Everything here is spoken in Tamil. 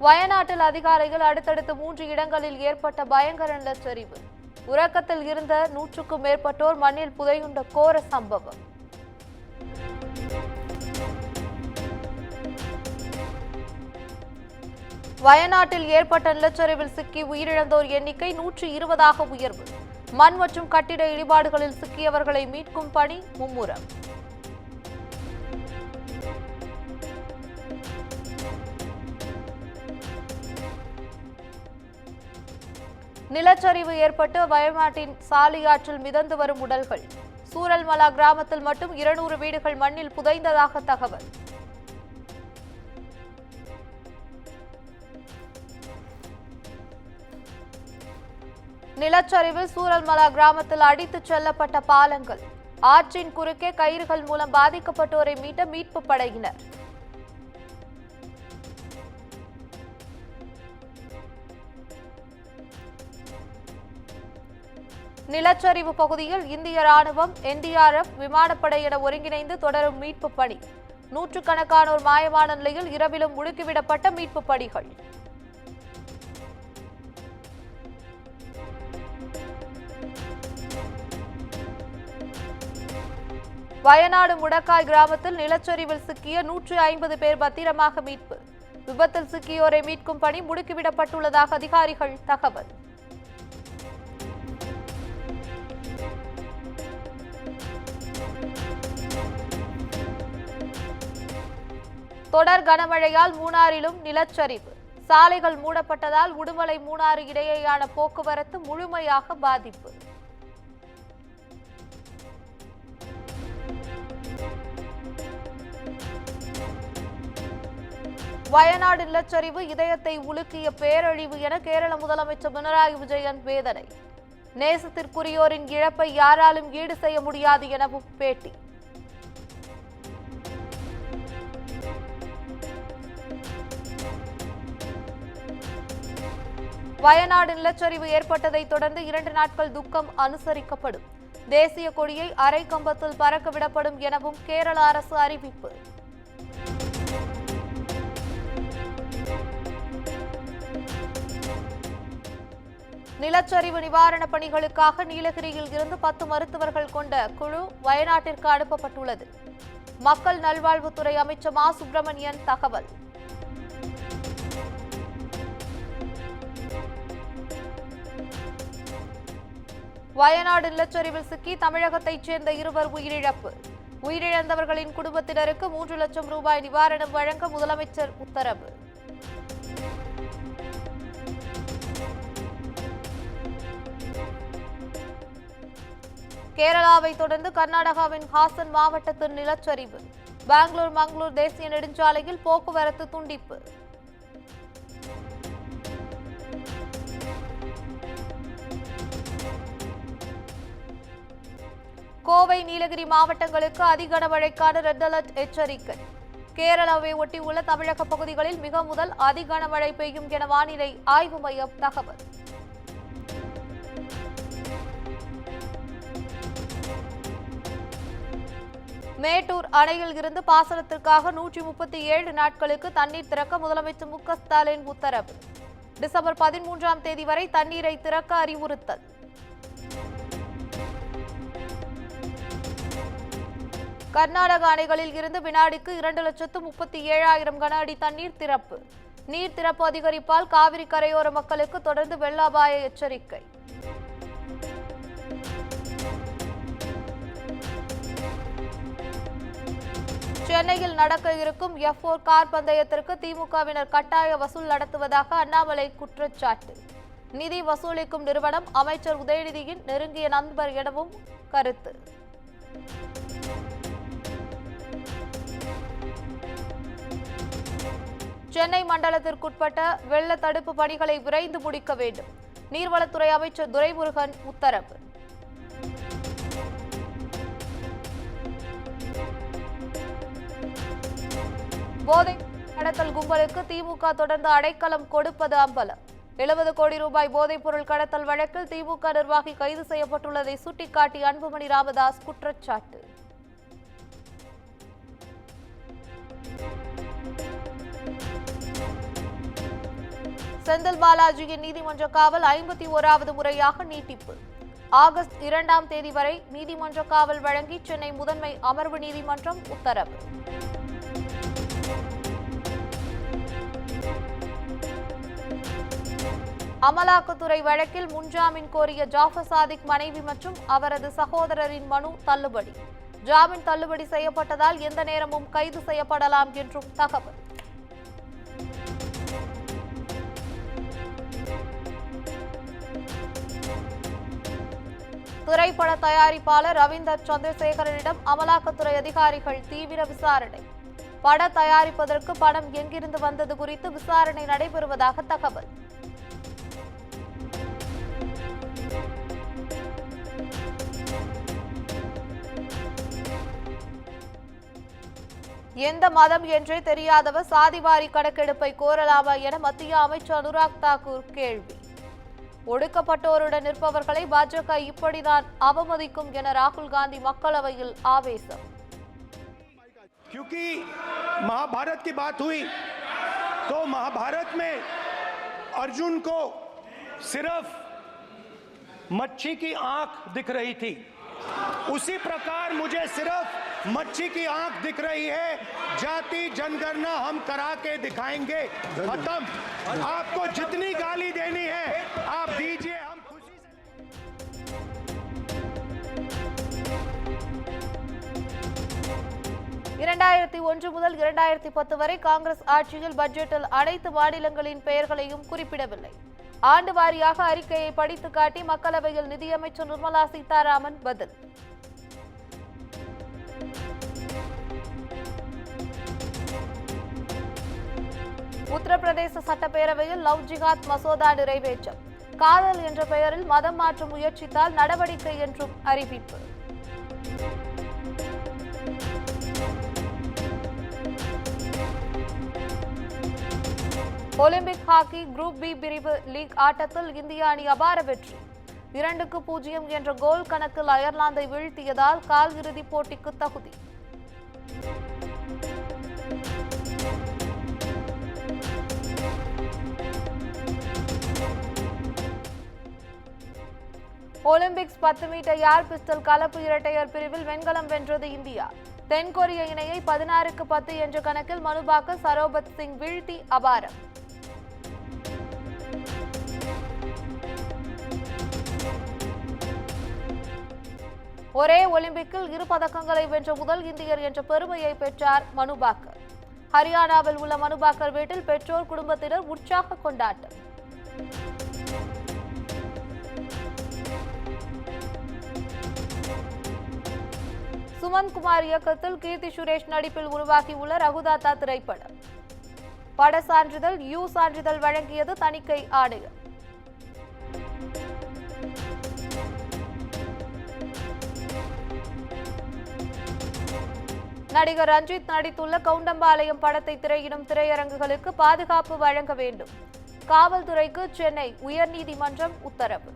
வயநாட்டில் அதிகாலையில் அடுத்தடுத்து 3 இடங்களில் ஏற்பட்ட பயங்கர நிலச்சரிவு. உறக்கத்தில் இருந்த 100க்கும் மேற்பட்டோர் மண்ணில் புதையுண்ட கோர சம்பவம். வயநாட்டில் ஏற்பட்ட நிலச்சரிவில் சிக்கி உயிரிழந்தோர் எண்ணிக்கை 120ஆக உயர்வு. மண் மற்றும் கட்டிட இடிபாடுகளில் சிக்கியவர்களை மீட்கும் பணி மும்முரம். நிலச்சரிவு ஏற்பட்டு வயநாட்டின் சாலியாற்றில் மிதந்து வரும் உடல்கள். சூரல்மலா கிராமத்தில் மட்டும் 200 வீடுகள் மண்ணில் புதைந்ததாக தகவல். நிலச்சரிவில் சூரல்மலா கிராமத்தில் அடித்துச் செல்லப்பட்ட பாலங்கள். ஆற்றின் குறுக்கே கயிறுகள் மூலம் பாதிக்கப்பட்டோரை மீட்ட மீட்பு படையினர். நிலச்சரிவு பகுதியில் இந்திய ராணுவம், NDRF, விமானப்படை என ஒருங்கிணைந்து தொடரும் மீட்பு பணி. நூற்றுக்கணக்கானோர் மாயமான நிலையில் இரவிலும் முடுக்கிவிடப்பட்ட மீட்பு பணிகள். வயநாடு முடக்காய் கிராமத்தில் நிலச்சரிவில் சிக்கிய 150 பேர் பத்திரமாக மீட்பு. விபத்தில் சிக்கியோரை மீட்கும் பணி முடுக்கிவிடப்பட்டுள்ளதாக அதிகாரிகள் தகவல். தொடர் கனமழையால் மூணாறிலும் நிலச்சரிவு. சாலைகள் மூடப்பட்டதால் உடுமலை மூணாறு இடையேயான போக்குவரத்து முழுமையாக பாதிப்பு. வயநாடு நிலச்சரிவு இதயத்தை உலுக்கிய பேரழிவு என கேரள முதலமைச்சர் பினராயி விஜயன் வேதனை. நேசத்திற்குரியோரின் இழப்பை யாராலும் ஈடு செய்ய முடியாது எனவும் பேட்டி. வயநாடு நிலச்சரிவு ஏற்பட்டதை தொடர்ந்து 2 நாட்கள் துக்கம் அனுசரிக்கப்படும். தேசிய கொடியை அரை கம்பத்தில் பறக்க விடப்படும் எனவும் கேரள அரசு அறிவிப்பு. நிலச்சரிவு நிவாரணப் பணிகளுக்காக நீலகிரியில் இருந்து 10 மருத்துவர்கள் கொண்ட குழு வயநாட்டிற்கு அனுப்பப்பட்டுள்ளது. மக்கள் நல்வாழ்வுத்துறை அமைச்சர் மா சுப்பிரமணியன் தகவல். வயநாடு நிலச்சரிவில் சிக்கி தமிழகத்தைச் சேர்ந்த 2 உயிரிழப்பு. உயிரிழந்தவர்களின் குடும்பத்தினருக்கு 3 லட்சம் ரூபாய் நிவாரணம் வழங்க முதலமைச்சர் உத்தரவு. கேரளாவை தொடர்ந்து கர்நாடகாவின் ஹாசன் மாவட்டத்தில் நிலச்சரிவு. பெங்களூர் மங்களூர் தேசிய நெடுஞ்சாலையில் போக்குவரத்து துண்டிப்பு. கோவை நீலகிரி மாவட்டங்களுக்கு அதிகனமழைக்கான ரெட் அலர்ட் எச்சரிக்கை. கேரளாவை ஒட்டியுள்ள தமிழக பகுதிகளில் மிக முதல் அதிகனமழை பெய்யும் என வானிலை ஆய்வு மையம் தகவல். மேட்டூர் அணையில் இருந்து பாசனத்திற்காக 137 நாட்களுக்கு தண்ணீர் திறக்க முதலமைச்சர் மு க ஸ்டாலின் உத்தரவு. டிசம்பர் 13ஆம் தேதி வரை தண்ணீரை திறக்க அறிவுறுத்தல். கர்நாடக அணைகளில் இருந்து வினாடிக்கு 2,37,000 கன அடி தண்ணீர் திறப்பு. நீர் திறப்பு அதிகரிப்பால் காவிரி கரையோர மக்களுக்கு தொடர்ந்து வெள்ள அபாய எச்சரிக்கை. சென்னையில் நடக்க இருக்கும் F4 கார் பந்தயத்திற்கு திமுகவினர் கட்டாய வசூல் நடத்துவதாக அண்ணாமலை குற்றச்சாட்டு. நிதி வசூலிக்கும் நிறுவனம் அமைச்சர் உதயநிதியின் நெருங்கிய நண்பர் எனவும் கருத்து. சென்னை மண்டலத்திற்குட்பட்ட வெள்ள தடுப்பு பணிகளை விரைந்து முடிக்க வேண்டும். நீர்வளத்துறை அமைச்சர் துரைமுருகன் உத்தரவு. போதை கடத்தல் கும்பலுக்கு திமுக தொடர்ந்து அடைக்கலம் கொடுப்பது அம்பலம். 70 கோடி ரூபாய் போதைப் பொருள் கடத்தல் வழக்கில் திமுக நிர்வாகி கைது செய்யப்பட்டுள்ளதை சுட்டிக்காட்டி அன்புமணி ராமதாஸ் குற்றச்சாட்டு. செந்தில் பாலாஜியின் நீதிமன்ற காவல் 51வது முறையாக நீட்டிப்பு. ஆகஸ்ட் 2ஆம் தேதி வரை நீதிமன்ற காவல் வழங்கி சென்னை முதன்மை அமர்வு நீதிமன்றம் உத்தரவு. அமலாக்கத்துறை வழக்கில் முன்ஜாமீன் கோரிய ஜாஃபர் சாதிக் மனைவி மற்றும் அவரது சகோதரரின் மனு தள்ளுபடி. ஜாமீன் தள்ளுபடி செய்யப்பட்டதால் எந்த நேரமும் கைது செய்யப்படலாம் என்றும் தகவல். திரைப்பட தயாரிப்பாளர் ரவீந்தர் சந்திரசேகரனிடம் அமலாக்கத்துறை அதிகாரிகள் தீவிர விசாரணை. பட தயாரிப்பதற்கு பணம் எங்கிருந்து வந்தது குறித்து விசாரணை நடைபெறுவதாக தகவல். எந்த மதம் என்றே தெரியாதவர் சாதிவாரி கணக்கெடுப்பை கோரலாமா என மத்திய அமைச்சர் அனுராக் தாக்கூர் கேள்வி. ஒடுக்கப்பட்டோருடன் நிற்பவர்களை பாஜக இப்படிதான் அவமதிக்கும் என ராகுல் காந்தி மக்களவையில் ஆவேசம். क्योंकि महाभारत की बात हुई तो महाभारत में अर्जुन को सिर्फ मच्छी की आंख दिख रही थी, उसी प्रकार मुझे सिर्फ मच्छी की आंख दिख रही है। जाति जनगणना हम करा के दिखाएंगे। खत्म। आपको जितनी गाली देनी है आप दीजिए, हम खुशी से। 2001 முதல் 2010 வரை காங்கிரஸ் ஆட்சியில் பட்ஜெட்டில் அனைத்து மாநிலங்களின் பெயர்களையும் குறிப்பிடவில்லை. ஆண்டு வாரியாக அறிக்கையை படித்து காட்டி மக்களவையில் நிதியமைச்சர் நிர்மலா சீதாராமன் பதில். உத்தரப்பிரதேச சட்டப்பேரவையில் லவ் ஜிஹாத் மசோதா நிறைவேற்றம். காதல் என்ற பெயரில் மதம் மாற்ற முயற்சித்தால் நடவடிக்கை என்றும் அறிவிப்பு. ஒலிம்பிக் ஹாக்கி குரூப் பி பிரிவு லீக் ஆட்டத்தில் இந்திய அணி அபார வெற்றி. 2-0 என்ற கோல் கணக்கில் அயர்லாந்தை வீழ்த்தியதால் கால் இறுதிப் போட்டிக்கு தகுதி. ஒலிம்பிக்ஸ் 10 மீட்டர் ஏர் பிஸ்டல் கலப்பு இரட்டையர் பிரிவில் வெண்கலம் வென்றது இந்தியா. தென்கொரிய இணையை 16-10 என்ற கணக்கில் மனுபாக்கர் சரோபத் சிங் வீழ்த்தி அபாரம். ஒரே ஒலிம்பிக்கில் 2 பதக்கங்களை வென்ற முதல் இந்தியர் என்ற பெருமையை பெற்றார் மனுபாக்கர். ஹரியானாவில் உள்ள மனுபாக்கர் வீட்டில் பெற்றோர் குடும்பத்தினர் உற்சாக கொண்டாட்டம். சுமந்த் குமார் இயக்கத்தில் கீர்த்தி சுரேஷ் நடிப்பில் உருவாகியுள்ள ரகுதாத்தா திரைப்படம். பட சான்றிதழ் யூ சான்றிதழ் வழங்கியது தணிக்கை ஆணையம். நடிகர் ரஞ்சித் நடித்துள்ள கவுண்டம்பாளையம் படத்தை திரையிடும் திரையரங்குகளுக்கு பாதுகாப்பு வழங்க வேண்டும். காவல்துறைக்கு சென்னை உயர்நீதிமன்றம் உத்தரவு.